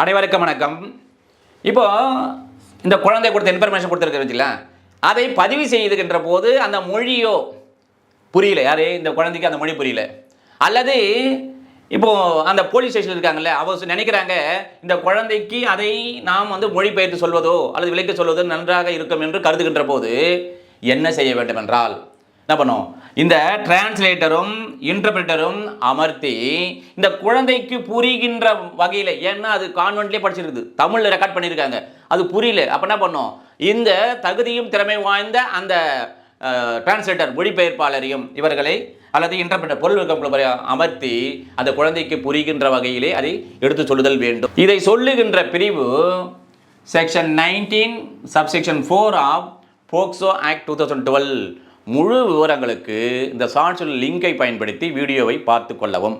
அனைவருக்கும் வணக்கம். இப்போ இந்த குழந்தை கொடுத்த இன்ஃபர்மேஷன் கொடுத்துருக்குறீங்களா, அதை பதிவு செய்துகின்ற போது அந்த மொழியோ புரியல, யாரு இந்த குழந்தைக்கு அந்த மொழி புரியல, அல்லது இப்போ அந்த போலீஸ் ஸ்டேஷன் இருக்காங்கல்ல, அவங்க நினைக்கிறாங்க இந்த குழந்தைக்கு அதை நாம் மொழிபெயர்த்து சொல்வதோ அல்லது விளக்கி சொல்வதோ நன்றாக இருக்கும் என்று கருதுகின்ற போது என்ன செய்ய வேண்டும் என்றால் என்ன பண்ணும், இந்த டிரான்ஸ்லேட்டரும் இன்டர்பிரட்டரும் அமர்த்தி இந்த குழந்தைக்கு புரிகின்ற வகையில், ஏன்னா அது கான்வென்ட்லேயே படிச்சிருக்குது, தமிழில் ரெக்கார்ட் பண்ணியிருக்காங்க, அது புரியல. அப்போ என்ன பண்ணும், இந்த தகுதியும் திறமை வாய்ந்த அந்த டிரான்ஸ்லேட்டர் மொழிபெயர்ப்பாளரையும் இவர்களை அல்லது இன்டர்பிரட்டர் பொருள் விளக்கம் அமர்த்தி அந்த குழந்தைக்கு புரிகின்ற வகையிலே அதை எடுத்து சொல்லுதல் வேண்டும். இதை சொல்லுகின்ற பிரிவு section 19 subsection 4 of POCSO act 2012. முழு விவரங்களுக்கு இந்த சான்ஸ் லிங்கை பயன்படுத்தி வீடியோவை பார்த்து கொள்ளவும்.